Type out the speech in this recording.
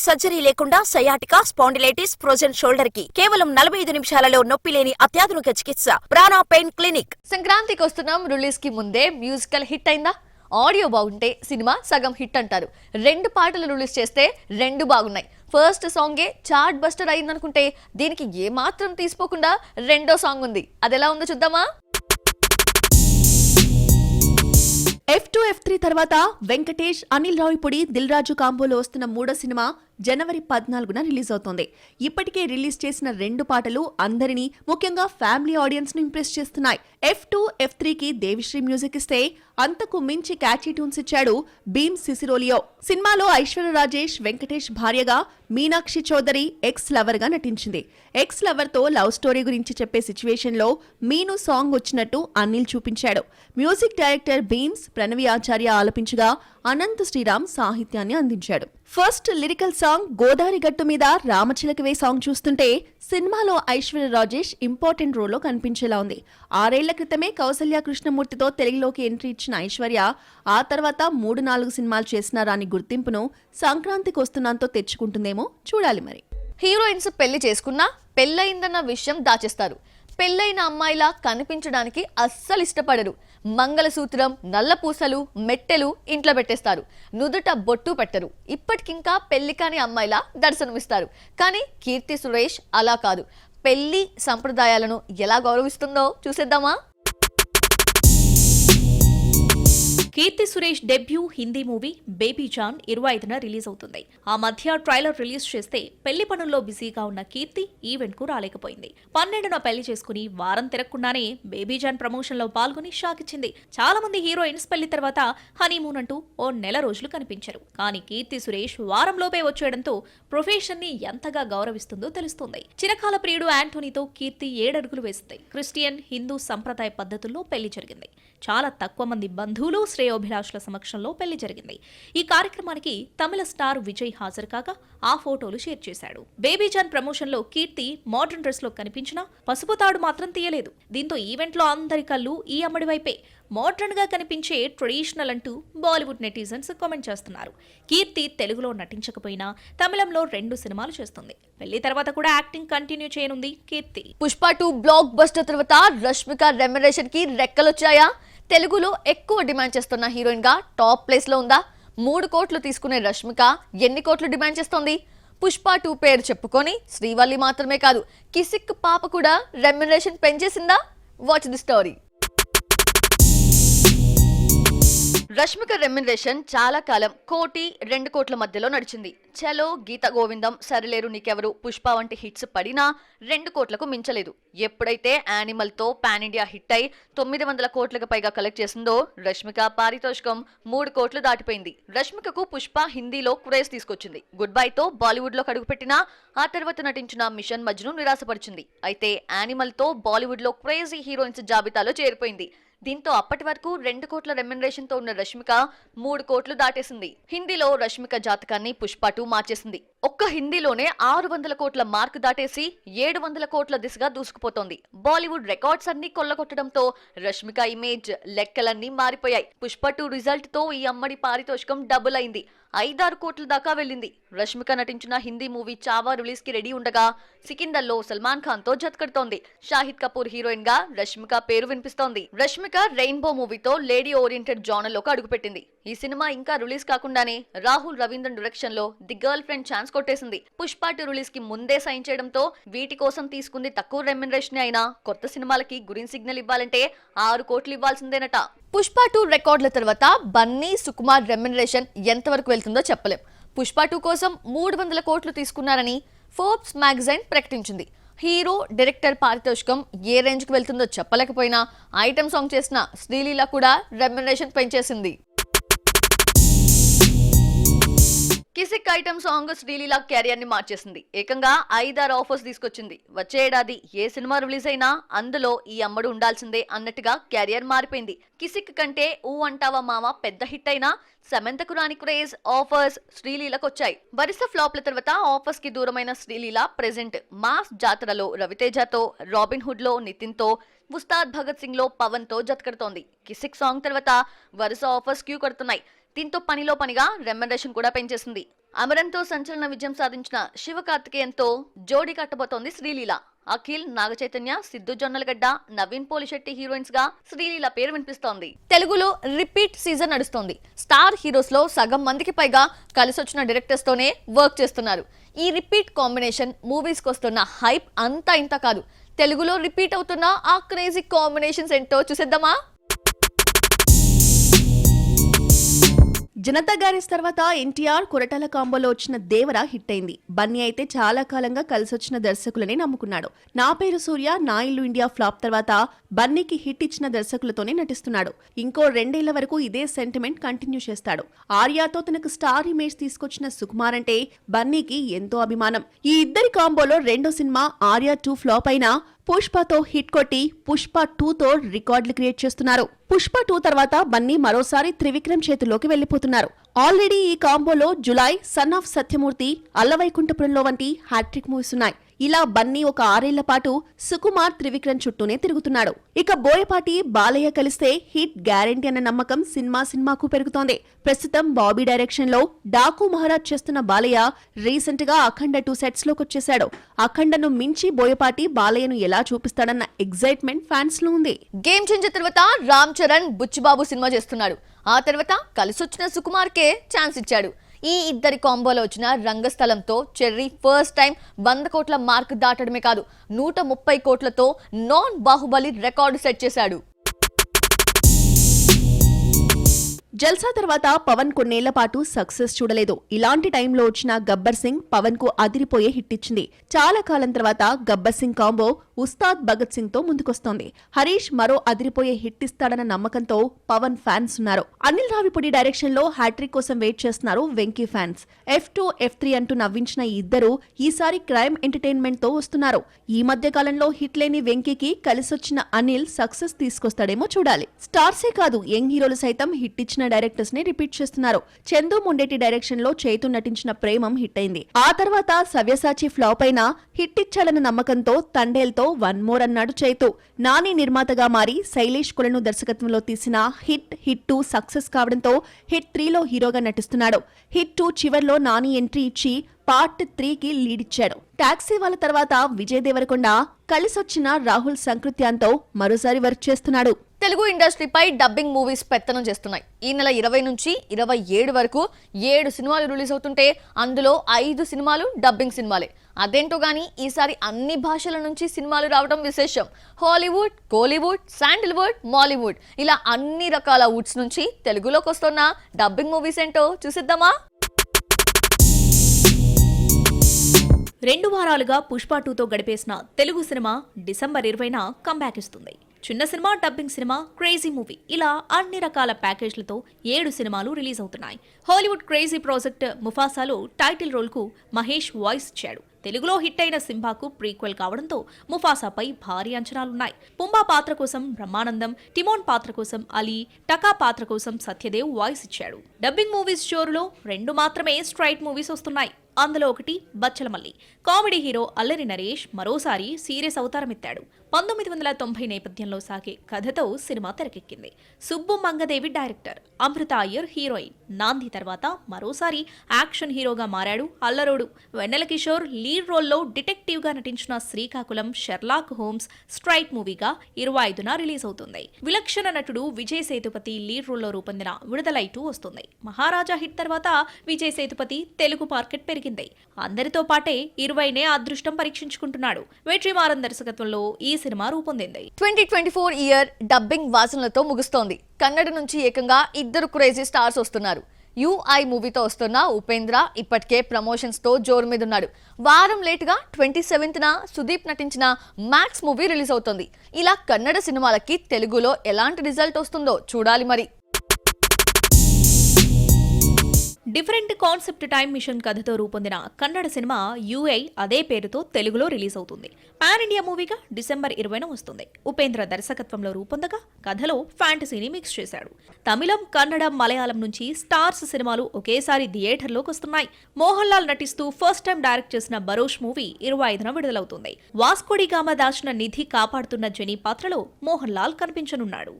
Surgery లేకుండా sciatica, spondylitis, frozen shoulder కి కేవలం 45 నిమిషాలలో నొప్పి లేని అత్యాధునిక చికిత్స ప్రాణ పెయిన్ క్లినిక్. సంక్రాంతికి వస్తున్నాం. రిలీజ్ కి ముందే మ్యూజికల్ హిట్ అయిందా? ఆడియో బాగుంటే సినిమా సగం హిట్ అంటారు. 2 పాటలు రిలీజ్ చేస్తే 2 బాగున్నాయి. ఫస్ట్ సాంగే చార్ట్ బస్టర్ అయిందనుకుంటే దీనికి ఏమాత్రం తీసుకోకుండా రెండో సాంగ్ ఉంది. అదెలా ఉందో చూద్దామా? F2, F3 తర్వాత వెంకటేష్, అనిల్ రావిపూడి, దిల్ రాజు కాంబోలో వస్తున్న 3వ సినిమా జనవరి 14న రిలీజ్ అవుతోంది. ఇప్పటికే రిలీజ్ చేసిన 2 పాటలు అందరినీ, ముఖ్యంగా ఫ్యామిలీ ఆడియన్స్ ను ఇంప్రెస్ చేస్తున్నాయి. F2, F3కి దేవిశ్రీ మ్యూజిక్ ఇస్తే అంతకు మించి క్యాచీ ట్యూన్స్ ఇచ్చాడు భీమ్ సిసిరోలియో. సినిమాలో ఐశ్వర్య రాజేష్ వెంకటేష్ భార్యగా, మీనాక్షి చౌదరి ఎక్స్ లవర్ గా నటించింది. ఎక్స్ లవర్ తో లవ్ స్టోరీ గురించి చెప్పే సిచ్యువేషన్ లో మీను సాంగ్ వచ్చినట్టు అనిల్ చూపించాడు. మ్యూజిక్ డైరెక్టర్ భీమ్స్ ప్రణవి ఆచార్య ఆలపించగా అనంత్ శ్రీరామ్ సాహిత్యాన్ని అందించాడు. ఫస్ట్ లిరికల్ సాంగ్ గోదావరి గట్టు మీద రామచిలకవే సాంగ్ చూస్తుంటే సినిమాలో ఐశ్వర్య రాజేష్ ఇంపార్టెంట్ రోల్లో కనిపించేలా ఉంది. 6 ఏళ్ల క్రితమే కౌసల్య కృష్ణమూర్తితో తెలుగులోకి ఎంట్రీ ఇచ్చిన ఐశ్వర్య ఆ తర్వాత 3-4 సినిమాలు చేసిన రాని గుర్తింపును సంక్రాంతికి వస్తున్నంతో తెచ్చుకుంటుందేమో చూడాలి. మరి హీరోయిన్స్ పెళ్లి చేసుకున్నా పెళ్ళయిందన్న విషయం దాచేస్తారు. పెళ్ళైన అమ్మాయిలా కనిపించడానికి అస్సలు ఇష్టపడరు. మంగళసూత్రం, నల్లపూసలు, మెట్టెలు ఇంట్లో పెట్టేస్తారు. నుదుట బొట్టు పెట్టరు. ఇప్పటికింకా పెళ్లి కాని అమ్మాయిలా దర్శనమిస్తారు. కానీ కీర్తి సురేష్ అలా కాదు. పెళ్లి సంప్రదాయాలను ఎలా గౌరవిస్తుందో చూసేద్దామా? Keerthy Suresh debut Hindi movie Baby John 25న రిలీజ్ అవుతుంది. ఆ మధ్య ట్రైలర్ రిలీజ్ చేస్తే పెళ్లి పనుల్లో బిజీగా ఉన్న కీర్తి ఈవెంట్ కు రాలేకపోయింది. 12న పెళ్లి చేసుకుని వారం తిరగకుండానే బేబీ జాన్ ప్రమోషన్ లో పాల్గొని షాక్ ఇచ్చింది. చాలా మంది హీరోయిన్స్ పెళ్లి తర్వాత హనీమూన్ అంటూ ఓ నెల రోజులు కనిపించరు. కానీ కీర్తి సురేష్ వారంలోపే వచ్చేయడంతో ప్రొఫెషన్ ని ఎంతగా గౌరవిస్తుందో తెలుస్తుంది. చిరకాల ప్రియుడు యాంటోనీతో కీర్తి 7 అడుగులు వేసింది. క్రిస్టియన్, హిందూ సంప్రదాయ పద్ధతుల్లో పెళ్లి జరిగింది. చాలా తక్కువ మంది బంధువులు, శ్రేయోభిలాషుల సమక్షంలో పెళ్లి జరిగింది. ఈ కార్యక్రమానికి తమిళ స్టార్ విజయ్ హాజరు కాగా ఆ ఫోటోలు షేర్ చేశాడు. బేబీ జాన్ ప్రమోషన్ లో కీర్తి మోడర్న్ డ్రెస్ లో కనిపించినా పసుపు తాడు మాత్రం తీయలేదు. దీంతో ఈవెంట్ లో అందరి కళ్ళు ఈ అమ్మడి వైపే. మోడర్న్ గా కనిపించే ట్రెడిషనల్ అంటూ బాలీవుడ్ నెటిజన్స్ కామెంట్ చేస్తున్నారు. కీర్తి తెలుగులో నటించకపోయినా తమిళంలో 2 సినిమాలు చేస్తుంది. పెళ్లి తర్వాత కూడా యాక్టింగ్ కంటిన్యూ చేయనుంది కీర్తి. పుష్ప 2 బ్లాక్ బస్టర్ తర్వాత రష్మిక రెమ్యునరేషన్ కి రెక్కలొచ్చాయా? తెలుగులో ఎక్కువ డిమాండ్ చేస్తున్న హీరోయిన్ గా టాప్ ప్లేస్ లో ఉందా? 3 కోట్లు తీసుకునే రష్మిక ఎన్ని కోట్లు డిమాండ్ చేస్తోంది? పుష్ప 2 పేరు చెప్పుకొని శ్రీవల్లి మాత్రమే కాదు, కిసిక్ పాప కూడా రెమ్యునరేషన్ పెంచేసిందా? Watch the story. Rashmika remuneration చాలా కాలం 1-2 కోట్ల మధ్యలో నడిచింది. చలో, గీత గోవిందం, సరిలేరు నీకెవరు, పుష్ప వంటి హిట్స్ పడినా 2 కోట్లకు మించలేదు. ఎప్పుడైతే యానిమల్ తో పాన్ ఇండియా హిట్ అయి 900 కోట్లకు పైగా కలెక్ట్ చేసిందో రష్మిక పారితోషికం 3 కోట్లు దాటిపోయింది. రష్మికకు పుష్ప హిందీలో క్రేజ్ తీసుకొచ్చింది. గుడ్ బై తో బాలీవుడ్ లో అడుగుపెట్టినా ఆ తర్వాత నటించిన మిషన్ మజ్ను నిరాశపరిచింది. అయితే యానిమల్ తో బాలీవుడ్ లో క్రేజీ హీరోయిన్స్ జాబితాలో చేరిపోయింది. దీంతో అప్పటి వరకు 2 కోట్ల రెమ్యునరేషన్ తో ఉన్న రష్మిక 3 కోట్లు దాటేసింది. హిందీలో రష్మిక జాతకాన్ని పుష్ప 2 మార్చేసింది. ఒక్క హిందీలోనే 600 కోట్ల మార్క్ దాటేసి 700 కోట్ల దిశగా దూసుకుపోతోంది. బాలీవుడ్ రికార్డ్స్ అన్ని కొల్లగొట్టడంతో రష్మిక ఇమేజ్, లెక్కలన్నీ మారిపోయాయి. పుష్ప 2 రిజల్ట్ తో ఈ అమ్మడి పారితోషికం డబుల్ అయింది. 5-6 కోట్ల దాకా వెళ్ళింది. రష్మిక నటించిన హిందీ మూవీ చావా రిలీజ్ కి రెడీ ఉండగా సికిందర్లో సల్మాన్ ఖాన్ తో జతకడుతోంది. షాహిద్ కపూర్ హీరోయిన్ గా రష్మిక పేరు వినిపిస్తోంది. రష్మిక రెయిన్బో మూవీతో లేడీ ఓరియంటెడ్ జానర్ లోకి అడుగుపెట్టింది. ఈ సినిమా ఇంకా రిలీజ్ కాకుండానే రాహుల్ రవీంద్రన్ డైరెక్షన్ లో ది గర్ల్ ఫ్రెండ్ ఛాన్స్ కొట్టేసింది. పుష్ప 2 రిలీజ్ కి ముందే సైన్ చేయడంతో వీటి కోసం తీసుకుంది తక్కువ రెమ్యునరేషన్ అయినా కొత్త సినిమాలకి గ్రీన్ సిగ్నల్ ఇవ్వాలంటే 6 కోట్లు ఇవ్వాల్సిందేనట. పుష్ప 2 రికార్డుల తర్వాత బన్నీ, సుకుమార్ రెమ్యునరేషన్ ఎంతవరకు వెళ్తుందో చెప్పలేం. పుష్ప 2 కోసం 300 కోట్లు తీసుకున్నారని ఫోర్బ్స్ మ్యాగజైన్ ప్రకటించింది. హీరో, డైరెక్టర్ పారితోషికం ఏ రేంజ్ కు వెళ్తుందో చెప్పలేకపోయినా ఐటమ్ సాంగ్ చేసిన శ్రీలీల కూడా remuneration పెంచేసింది. Kissik item song Sreeleela carrier ని మార్చేసింది. ఏకంగా 5-6 ఆఫర్స్ తీసుకొచ్చింది. వచ్చే ఏడాది ఏ సినిమా రిలీజ్ అయినా అందులో ఈ అమ్మడు ఉండాల్సిందే అన్నట్టుగా క్యారియర్ మారిపోయింది. కిసిక్ కంటే ఊ అంటావా మామ పెద్ద హిట్ అయినా సమంతకు రాని క్రేజ్, ఆఫర్స్ శ్రీలీలకు వచ్చాయి. వరుస ఫ్లాప్ల తర్వాత ఆఫర్స్ కి దూరమైన శ్రీలీల ప్రెజెంట్ మాస్ జాతరలో రవితేజతో, రాబిన్ హుడ్ లో నితిన్ తో, ఉస్తాద్ భగత్ సింగ్ లో పవన్ తో జతకడుతోంది. కిసిక్ సాంగ్ తర్వాత వరుస ఆఫర్స్ క్యూ కడుతున్నాయి. దీంతో పనిలో పనిగా రెమ్యునరేషన్ కూడా పెంచేసింది. అమరంతో సంచలన విజయం సాధించిన శివకార్తికేయన్తో జోడీ కట్టబోతోంది శ్రీలీల. అఖిల్, నాగచైతన్య, సిద్ధు జొన్నలగడ్డ, నవీన్ పోలిశెట్టి హీరోయిన్స్ గా శ్రీలీల పేరు వినిపిస్తోంది. తెలుగులో రిపీట్ సీజన్ నడుస్తోంది. స్టార్ హీరోస్ లో సగం మందికి పైగా కలిసొచ్చిన డైరెక్టర్స్ తోనే వర్క్ చేస్తున్నారు. ఈ రిపీట్ కాంబినేషన్ మూవీస్ కి వస్తున్న హైప్ అంతా ఇంత కాదు. తెలుగులో రిపీట్ అవుతున్న ఆ క్రేజీ కాంబినేషన్స్ ఏంటో చూసేద్దామా? జనతా గ్యారేజ్ తర్వాత ఎన్టీఆర్ కొరటాల కాంబోలో వచ్చిన దేవర హిట్ అయింది. బన్నీ అయితే చాలా కాలంగా కలిసొచ్చిన దర్శకులనే నమ్ముకున్నాడు. నా పేరు సూర్య, నా ఇల్లు ఇండియా ఫ్లాప్ తర్వాత బన్నీకి హిట్ ఇచ్చిన దర్శకులతోనే నటిస్తున్నాడు. ఇంకో 2 ఏళ్ల వరకు ఇదే సెంటిమెంట్ కంటిన్యూ చేస్తాడు. ఆర్యాతో తనకు స్టార్ ఇమేజ్ తీసుకొచ్చిన సుకుమార్ అంటే బన్నీకి ఎంతో అభిమానం. ఈ ఇద్దరి కాంబోలో రెండో సినిమా ఆర్యా 2 ఫ్లాప్ అయినా పుష్పతో హిట్ కొట్టి పుష్ప 2తో రికార్డులు క్రియేట్ చేస్తున్నారు. పుష్ప 2 తర్వాత బన్నీ మరోసారి త్రివిక్రమ్ చేతుల్లోకి వెళ్లిపోతున్నారు. ఆల్రెడీ ఈ కాంబోలో జులై, సన్ ఆఫ్ సత్యమూర్తి, అల్లవైకుంఠపురంలో వంటి హ్యాట్రిక్ మూవీస్ ఉన్నాయి. ఇలా బన్నీ ఒక 6 ఏళ్ల పాటు సుకుమార్, త్రివిక్రమ్ చుట్టూనే తిరుగుతున్నాడు. ఇక బోయపాటి, బాలయ్య కలిస్తే హిట్ గ్యారెంటీ అన్న నమ్మకం సినిమాకు పెరుగుతోంది. ప్రస్తుతం బాబీ డైరెక్షన్ లో డాకు మహారాజ్ చేస్తున్న బాలయ్య రీసెంట్ గా అఖండ 2 సెట్స్ లోకి వచ్చేశాడు. అఖండను మించి బోయపాటి బాలయ్యను ఎలా చూపిస్తాడన్న ఎగ్జైట్మెంట్ ఫ్యాన్స్ లో ఉంది. గేమ్ చేంజర్ తర్వాత రామ్ చరణ్ బుచ్చిబాబు సినిమా చేస్తున్నాడు. ఆ తర్వాత కలిసొచ్చిన సుకుమార్ కే ఛాన్స్ ఇచ్చాడు. ఈ ఇద్దరి కాంబోలో వచ్చిన రంగస్థలంతో చెర్రీ ఫస్ట్ టైం 100 కోట్ల మార్క్ దాటడమే కాదు, 130 కోట్లతో నాన్ బాహుబలి రికార్డు సెట్ చేశాడు. జల్సా తర్వాత పవన్ కొన్నేళ్ల పాటు సక్సెస్ చూడలేదు. ఇలాంటి టైంలో వచ్చిన గబ్బర్ సింగ్ పవన్ కు అదిరిపోయే హిట్ ఇచ్చింది. చాలా కాలం తర్వాత గబ్బర్ సింగ్ కాంబో ఉస్తాద్ భగత్ సింగ్ తో ముందుకొస్తోంది. హరీష్ మరో అదిరిపోయే హిట్ ఇస్తాడన్న నమ్మకంతో పవన్ ఫ్యాన్స్ ఉన్నారు. అనిల్ రావిపూడి డైరెక్షన్ లో హ్యాట్రిక్ కోసం వెయిట్ చేస్తున్నారు వెంకీ ఫ్యాన్స్. F2, F3 అంటూ నవ్వించిన ఈ ఇద్దరు ఈసారి క్రైమ్ ఎంటర్టైన్మెంట్ తో వస్తున్నారు. ఈ మధ్య కాలంలో హిట్ లేని వెంకీకి కలిసొచ్చిన అనిల్ సక్సెస్ తీసుకొస్తాడేమో చూడాలి. స్టార్సే కాదు, యంగ్ హీరోలు సైతం హిట్ ఇచ్చిన డైరెక్టర్స్ ని రిపీట్ చేస్తున్నారు. చందు మొండేటి డైరెక్షన్ లో చైతు నటించిన ప్రేమం హిట్ అయింది. ఆ తర్వాత సవ్యసాచి ఫ్లాప్ అయినా హిట్ ఇచ్చాడన్న నమ్మకంతో తండేల్తో 1 మోర్ అన్నాడు చైతు. నాని నిర్మాతగా మారి శైలేష్ కొలను దర్శకత్వంలో తీసిన హిట్ 2 సక్సెస్ కావడంతో హిట్ 3లో హీరోగా నటిస్తున్నాడు. హిట్ 2 చివర్లో నాని ఎంట్రీ ఇచ్చి పార్ట్ 3కి లీడ్ ఇచ్చాడు. టాక్సీ వాళ్ళ తర్వాత విజయ్ దేవరకొండ కలిసొచ్చిన రాహుల్ సంకృత్యాన్తో మరోసారి వర్క్ చేస్తున్నాడు. తెలుగు ఇండస్ట్రీపై డబ్బింగ్ మూవీస్ పెత్తనం చేస్తున్నాయి. ఈ నెల 20 నుంచి 27 వరకు 7 సినిమాలు రిలీజ్ అవుతుంటే అందులో 5 సినిమాలు డబ్బింగ్ సినిమాలే. అదేంటో గానీ ఈసారి అన్ని భాషల నుంచి సినిమాలు రావడం విశేషం. హాలీవుడ్, కోలీవుడ్, శాండిల్వుడ్, మాలీవుడ్ ఇలా అన్ని రకాల వుడ్స్ నుంచి తెలుగులోకి వస్తున్న డబ్బింగ్ మూవీస్ ఏంటో చూసిద్దామా? 2 వారాలుగా పుష్ప 2తో గడిపేసిన తెలుగు సినిమా డిసెంబర్ 20న కంబ్యాక్ ఇస్తుంది. చిన్న సినిమా, డబ్బింగ్ సినిమా, క్రేజీ మూవీ ఇలా అన్ని రకాల ప్యాకేజ్లతో 7 సినిమాలు రిలీజ్ అవుతున్నాయి. హాలీవుడ్ క్రేజీ ప్రాజెక్ట్ ముఫాసాలో టైటిల్ రోల్ కు మహేష్ వాయిస్ ఇచ్చాడు. తెలుగులో హిట్ అయిన సింబాకు ప్రీక్వెల్ కావడంతో ముఫాసాపై భారీ అంచనాలున్నాయి. పుంబా పాత్ర కోసం బ్రహ్మానందం, టిమోన్ పాత్ర కోసం అలీ, టకా పాత్ర కోసం సత్యదేవ్ వాయిస్ ఇచ్చాడు. డబ్బింగ్ మూవీస్ జోరులో 2 మాత్రమే స్ట్రైట్ మూవీస్ వస్తున్నాయి. అందులో ఒకటి బచ్చలమల్లి. కామెడీ హీరో అల్లరి నరేష్ మరోసారి సీరియస్ అవతారమెత్తాడు. 1990 నేపథ్యంలో సాగే కథతో సినిమా తెరకెక్కింది. Subbu Mangadevi director, Amrutha Iyer heroine. నాంది తర్వాత మరోసారి యాక్షన్ హీరోగా మారాడు అల్లరోడు. వెన్నెల కిషోర్ లీడ్ రోల్లో డిటెక్టివ్ గా నటించిన శ్రీకాకుళం షెర్లాక్ హోమ్స్ స్ట్రైట్ మూవీగా 25న రిలీజ్ అవుతుంది. విలక్షణ నటుడు విజయ్ సేతుపతి లీడ్ రోల్లో రూపొందిన విడుదలై 2 వస్తుంది. మహారాజా హిట్ తర్వాత విజయ్ సేతుపతి తెలుగు మార్కెట్ పెరిగింది. అందరితో పాటే 20నే అదృష్టం పరీక్షించుకుంటున్నాడు. వెట్రిమారన్ దర్శకత్వంలో ఈ సినిమా రూపొందింది. 2024 ఇయర్ డబ్బింగ్ వాసనలతో ముగుస్తోంది. కన్నడ నుంచి ఏకంగా 2 క్రేజీ స్టార్స్ వస్తున్నారు. UI మూవీతో వస్తున్న ఉపేంద్ర ఇప్పటికే ప్రమోషన్స్ తో జోరు మీదున్నాడు. వారం లేటుగా 27న సుదీప్ నటించిన మ్యాక్స్ మూవీ రిలీజ్ అవుతోంది. ఇలా కన్నడ సినిమాలకి తెలుగులో ఎలాంటి రిజల్ట్ వస్తుందో చూడాలి మరి. డిఫరెంట్ కాన్సెప్ట్ టైం మిషన్ కథతో రూపొందిన కన్నడ సినిమా UI అదే పేరుతో తెలుగులో రిలీజ్ అవుతుంది. పాన్ ఇండియా మూవీగా డిసెంబర్ 20న వస్తుంది. ఉపేంద్ర దర్శకత్వంలో రూపొందగా కథలో ఫ్యాంటసీని మిక్స్ చేశాడు. తమిళం, కన్నడ, మలయాళం నుంచి స్టార్స్ సినిమాలు ఒకేసారి థియేటర్లోకి వస్తున్నాయి. మోహన్ లాల్ నటిస్తూ ఫస్ట్ టైం డైరెక్ట్ చేసిన బరోష్ మూవీ 25న విడుదలవుతుంది. వాస్కోడిగామా దాచిన నిధి కాపాడుతున్న జెనీ పాత్రలో మోహన్ లాల్ కనిపించనున్నాడు.